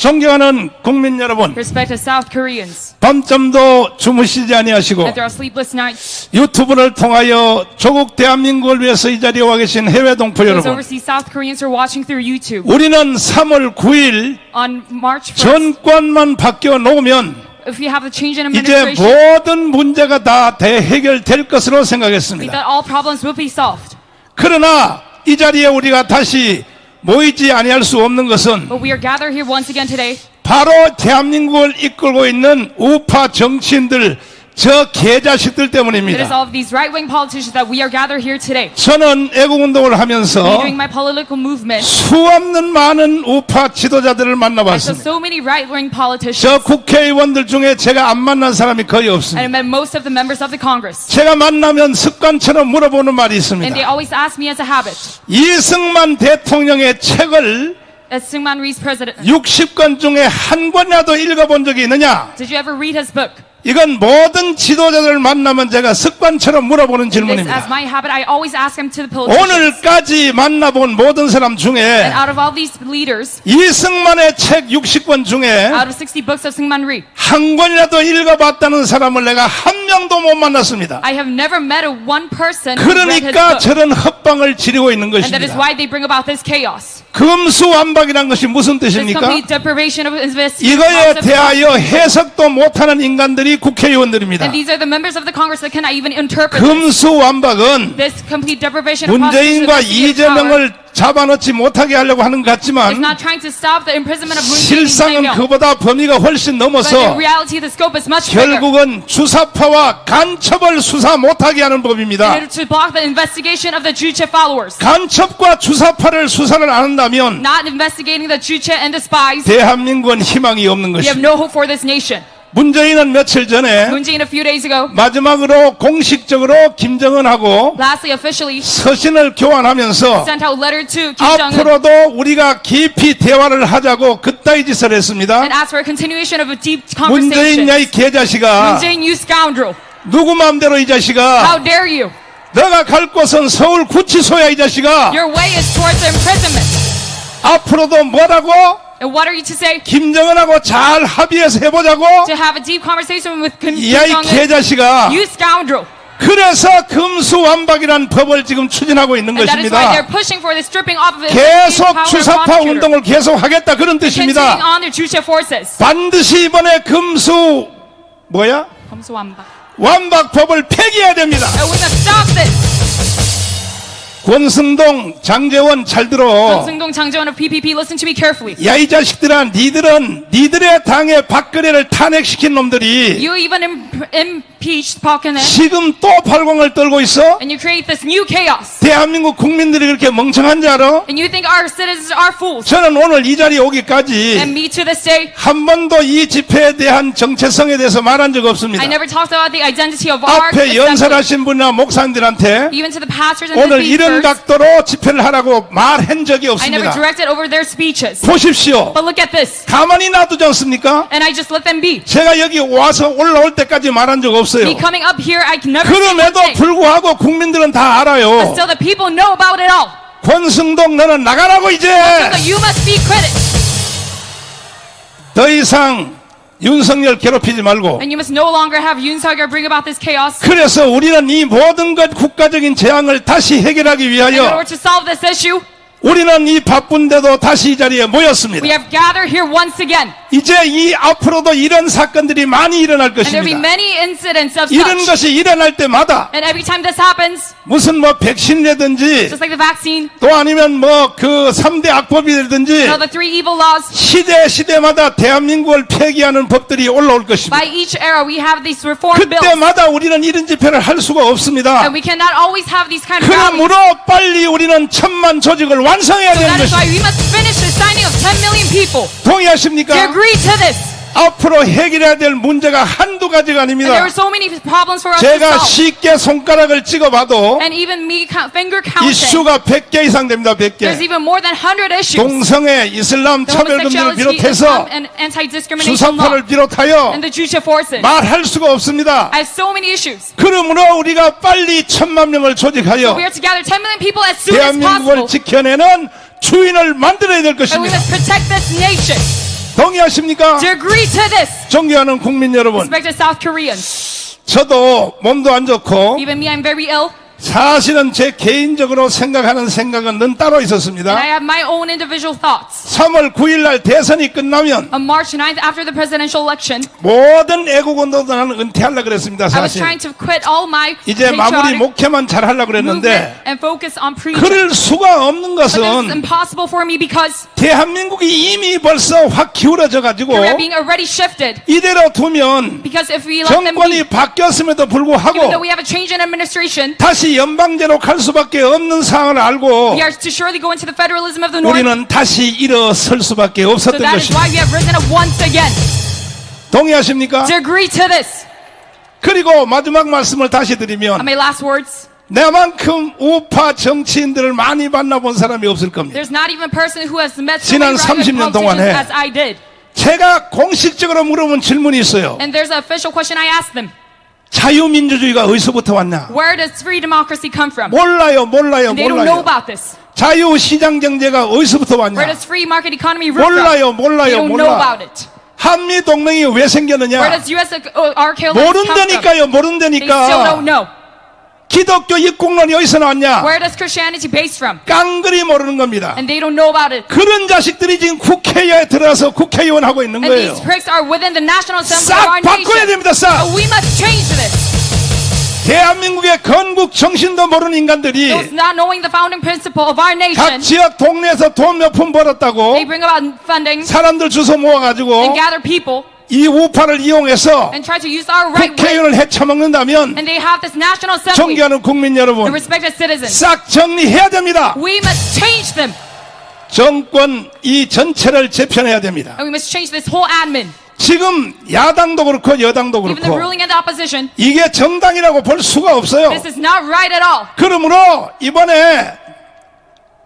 존경하는 국민 여러분, Respected South Koreans, 밤잠도 주무시지 아니하시고 that there are sleepless nights. 유튜브를 통하여 조국 대한민국을 위해서 이 자리에 와 계신 해외 동포 Those 여러분, overseas South Koreans are watching through YouTube. 우리는 3월 9일 On March 1st, 정권만 바뀌어 놓으면 if we have a change in 이제 administration, 모든 문제가 다 대해결될 것으로 we 생각했습니다. thought all problems will be solved. 그러나 이 자리에 우리가 다시 모이지 아니할 수 없는 것은 But we are gathered here once again today 바로 대한민국을 이끌고 있는 우파 정치인들, 저 개자식들 It is 때문입니다. all of these right-wing politicians that we are gathered here today. 저는 애국운동을 하면서 Doing my political movement, 수없는 많은 우파 지도자들을 I saw 만나봤습니다. so many right-wing politicians, 저 국회의원들 중에 제가 안 만난 사람이 거의 and I 없습니다. met most of the members of the Congress. 제가 만나면 습관처럼 물어보는 말이 And they 있습니다. always ask me as a habit, 이승만 대통령의 책을 as Syngman Rhee's president, 60권 중에 한 권이라도 읽어본 적이 있느냐? did you ever read his book? 이건 모든 지도자들을 만나면 제가 습관처럼 물어보는 This, as 질문입니다. my habit, I always ask him to the politicians. 오늘까지 만나본 모든 사람 And 중에 out of all these leaders, 이승만의 책 60권 중에 out of 60 books of Syngman Rhee, 한 권이라도 읽어봤다는 사람을 내가 한 명도 못 만났습니다. I have never met a one person who read his 그러니까 book. 저런 헛방을 지르고 있는 And that is 것입니다. why they bring about this chaos. 금수완박이란 것이 무슨 This 뜻입니까? complete deprivation of investigation. 이거에 대하여 해석도 못하는 인간들이 국회의원들입니다. And these are the members of the Congress that cannot even interpret 금수완박은 this complete deprivation of 문재인과 investigative power. 이재명을 잡아넣지 못하게 하려고 하는 것 It's 같지만 not trying to stop the imprisonment of Moon Jae-in and 실상은 Jae-myung. 그보다 범위가 훨씬 But in 넘어서 reality, the scope is much bigger. 결국은 주사파와 간첩을 수사 못하게 하는 In 법입니다. order to block the investigation of the Juche followers, 간첩과 주사파를 수사를 안 한다면 not investigating the Juche and the spies, 대한민국은 희망이 없는 we have 것입니다. no hope for this nation. 문재인은 며칠 전에 Moon Jae-in a few days ago, 마지막으로 공식적으로 김정은하고 lastly, officially 서신을 교환하면서 sent out a letter to Kim Jong-un 앞으로도 우리가 깊이 대화를 하자고 그따위 짓을 했습니다. and asked for a continuation of a deep 문재인 conversation. 야이 개자식아, Moon Jae-in, you scoundrel. 누구 마음대로 이 자식아, How dare you? 너가 갈 곳은 서울 구치소야 이 자식아. Your way is towards imprisonment. 앞으로도 뭐라고? And what are you to say? 김정은하고 잘 합의해서 해보자고? To have a deep conversation with Kim 야이 Jong-un. 개자식아. You scoundrel. 그래서 금수완박이라는 법을 지금 추진하고 있는 And that is why they're 것입니다. pushing for the stripping off of the 계속 power of 주사파 prosecutor. 운동을 계속 하겠다 그런 Continuing 뜻입니다. on the Juche forces. 반드시 이번에 금수 뭐야? 완박법을 폐기해야 됩니다. And we must stop this. 권승동, 장제원 잘 들어. Sung-dong, Chang-jeon of PPP, listen to me carefully. 야 이 자식들아, 니들은 니들의 당의 박근혜를 탄핵시킨 놈들이 You even impeached Park Geun-hye, 지금 또 발광을 떨고 있어? and you create this new chaos. 대한민국 국민들이 그렇게 멍청한 줄 알아? And you think our citizens are fools. 저는 오늘 이 자리에 오기까지 And me to this day, 한 번도 이 집회에 대한 정체성에 대해서 말한 적 없습니다. I never talked about the identity of our 앞에 assembly. 연설하신 분이나 목사님들한테 Even to the pastors and 오늘 the 이런 speakers, 각도로 집회를 하라고 말한 적이 I never 없습니다. directed over their speeches. 보십시오. But look at this. 가만히 놔두지 않습니까? And I just let them be. 제가 여기 와서 올라올 때까지 말한 적 없어요. Me coming up here, I can never say one 그럼에도 thing. 불구하고 국민들은 다 알아요. Still, the people know about it all. 권승동 너는 나가라고 이제. So that you must be critics. 더 이상 윤석열 괴롭히지 말고. And you must no longer have Yoon Suk-yeol bring about this chaos. 그래서 우리는 이 모든 것 국가적인 재앙을 다시 해결하기 In 위하여 order to solve this issue, 우리는 이 바쁜데도 다시 이 자리에 모였습니다. we have gathered here once again. 이제 이 앞으로도 이런 사건들이 많이 일어날 And there will be 것입니다. many incidents of 이런 such. 것이 일어날 때마다 And every time this happens, 무슨 뭐 백신이라든지 just like the vaccine, 또 아니면 뭐 그 3대 악법이라든지 the three evil laws, 시대마다 대한민국을 폐기하는 법들이 올라올 것입니다. by each era we have these reform bills. 그때마다 우리는 이런 집회를 할 수가 없습니다. And we cannot always have these kind of rallies. 그러므로 빨리 우리는 1000만 조직을 완성해야 So 되는 that is why 것입니다. we must finish the signing of 10 million people. Do 동의하십니까? you agree to this? 앞으로 해결해야 될 문제가 한두 가지가 And there 아닙니다. are so many problems for us to 제가 solve. 쉽게 손가락을 찍어봐도 And even me finger counting, 이슈가 100개 이상 됩니다. there's 100개. even more than 100 issues. 동성애, 이슬람 The 차별금지를 homosexuality, 비롯해서 and anti-discrimination law, 주사파를 비롯하여 and the Juche forces. 말할 수가 없습니다. I have so many issues. 그러므로 우리가 빨리 1000만 명을 조직하여 We are to gather 10 million people as soon as 대한민국을 possible. 지켜내는 주인을 만들어야 될 And we 것입니다. must protect this nation. 동의하십니까? Do you agree to this? 존경하는 국민 여러분, Respected South Koreans. 저도 몸도 안 좋고 Even me, I'm very ill. 사실은 제 개인적으로 생각하는 생각은 는 따로 And I 있었습니다. have my own individual thoughts. 3월 9일 날 대선이 끝나면 On March 9th, after the presidential election, 모든 애국운동도 나는 은퇴하려고 그랬습니다. I was 사실 trying to quit all my 이제 마무리 patriotic 목회만 잘하려고 movement 그랬는데 and focus on preaching. 그럴 수가 없는 But this is 것은 impossible for me because 대한민국이 이미 벌써 확 기울어져 가지고 Korea being already shifted. 이대로 두면 Because if we let them 정권이 be, 바뀌었음에도 even though 불구하고 we have a change in administration, 다시 연방제로 갈 수밖에 없는 상황을 알고 we are to surely go into the federalism of the North. 우리는 다시 일어설 수밖에 So 없었던 that is 것입니다. why we have risen up once again. 동의하십니까? To agree to this. 그리고 마지막 말씀을 다시 And 드리면 my last words. 내만큼 우파 정치인들을 많이 만나본 사람이 없을 겁니다. There's not even a person who has met so 지난 many right-wing 30년 politicians 동안에 as I did. 제가 공식적으로 물어본 질문이 있어요. And there's an official question I asked them. 자유민주주의가 어디서부터 왔냐? Where does free democracy come from? 몰라요. And they don't know 몰라요. about this. 자유시장경제가 어디서부터 Where 왔냐? does free market economy root from? 몰라요. They don't know 몰라. about it. 한미동맹이 왜 Where 생겼느냐? does US archaeology come from? 모른다니까요. They still don't 모른다니까. know. 기독교 입국론이 어디서 나왔냐? Where does Christianity base from? 깡그리 모르는 겁니다. And they don't know about it. 그런 자식들이 지금 국회에 들어서 국회의원 하고 있는 And 거예요. these pricks are within the National Assembly of 싹 our 바꿔야 nation. 됩니다. 싹. But we must change this. 대한민국의 건국 정신도 모르는 인간들이 Those not knowing the founding principle of our 각 nation, 지역 동네에서 돈 몇 푼 벌었다고 they bring about funding 사람들 주워 and 모아가지고 gather people 이 우파를 이용해서 and try to use our right way. 국회의원을 해쳐먹는다면 And they have this National Assembly 존경하는 국민 and 여러분 respected citizens. 싹 정리해야 됩니다. We must change them. 정권 이 전체를 재편해야 됩니다. And we must change this whole admin. 지금 야당도 그렇고 여당도 Even the 그렇고 ruling and the opposition. 이게 정당이라고 볼 수가 없어요. This is not right at all. 그러므로 이번에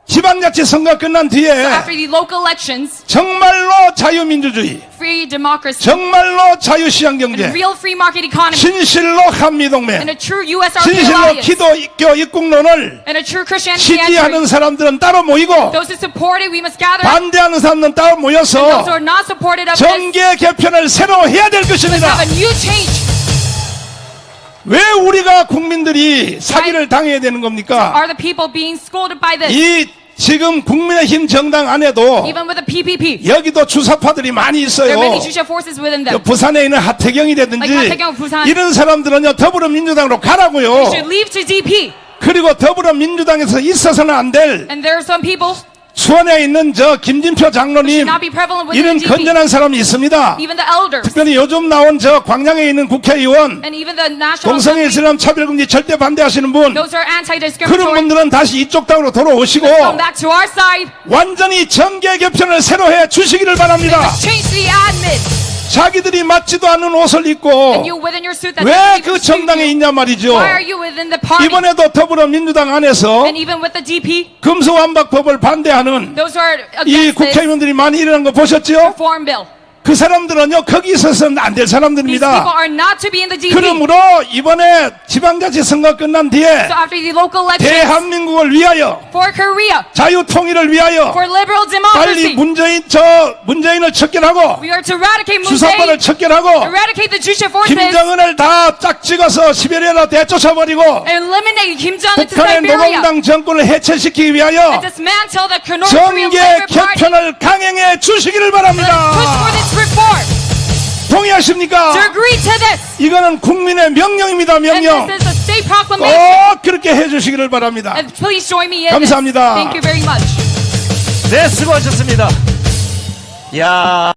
지방자치 선거 끝난 뒤에 After the local elections, 정말로 자유민주주의, free democracy, 정말로 and 자유시장경제, real free market economy, 진실로 and 한미동맹, a true U.S. 진실로 alliance, 기독교 입국론을 and a true Christianity 지지하는 entry. 사람들은 따로 모이고 Those who support it, we must gather. 반대하는 사람들은 따로 And those who 모여서 are not supportive of this, 정계 개편을 새로 해야 될 must 것입니다. have a new change. 왜 우리가 국민들이 사기를 당해야 되는 겁니까? Are the people being scolded by this? 이 지금 국민의힘 정당 안에도 Even with the PPP, 여기도 주사파들이 많이 there 있어요. are many Jusha forces within 그 them. 부산에 있는 하태경이라든지 Like 하태경, 부산. 이런 사람들은요 더불어민주당으로 They 가라고요. should leave to DP. 그리고 더불어민주당에서 있어서는 안 될 And there are some people 수원에 있는 저 김진표 장로님 should not be prevalent within 이런 DP. 건전한 사람이 있습니다. Even the elders 특별히 요즘 나온 저 광양에 있는 국회의원 and even the National 동성애 Assembly, 이슬람 차별금지 절대 반대하시는 분 those who are 그런 anti-discriminatory, 분들은 다시 이쪽 당으로 돌아오시고 come back to our side. 완전히 정계 개편을 새로 해 주시기를 They 바랍니다. must change the admin. 자기들이 맞지도 않는 옷을 입고 And you within your suit that 왜 doesn't 그 even suit 정당에 you. 있냐 말이죠. Why are you within the party? 이번에도 더불어민주당 안에서 And even with the DP, 금수완박법을 반대하는 those who are 이 against this 국회의원들이 많이 일어난 거 보셨죠? reform bill. 그 사람들은요 거기 있어서는 안 될 These people 사람들입니다. are not to be in the DP. 그러므로 이번에 지방자치 선거 끝난 뒤에 So after the local elections, 대한민국을 위하여 for Korea, 자유통일을 위하여 for liberal 빨리 democracy, 문재인을 척결하고 we are to eradicate 주사파를 Moon 척결하고 eradicate the Jusha forces, 김정은을 다 짝 찍어서 시베리아로 대쫓아버리고 eliminate Kim Jong-un to 북한의 Siberia, 노동당 정권을 해체시키기 위하여 and dismantle the North Korean 정계 Labor Party. 개편을 강행해 주시기를 Let's push 바랍니다. for this reform. 동의하십니까? To agree to this. 이거는 국민의 명령입니다. And 명령. this is a state proclamation. 꼭 그렇게 해주시기를 바랍니다. And please join me in 감사합니다. this. Thank you very much. 네, 수고하셨습니다. 야.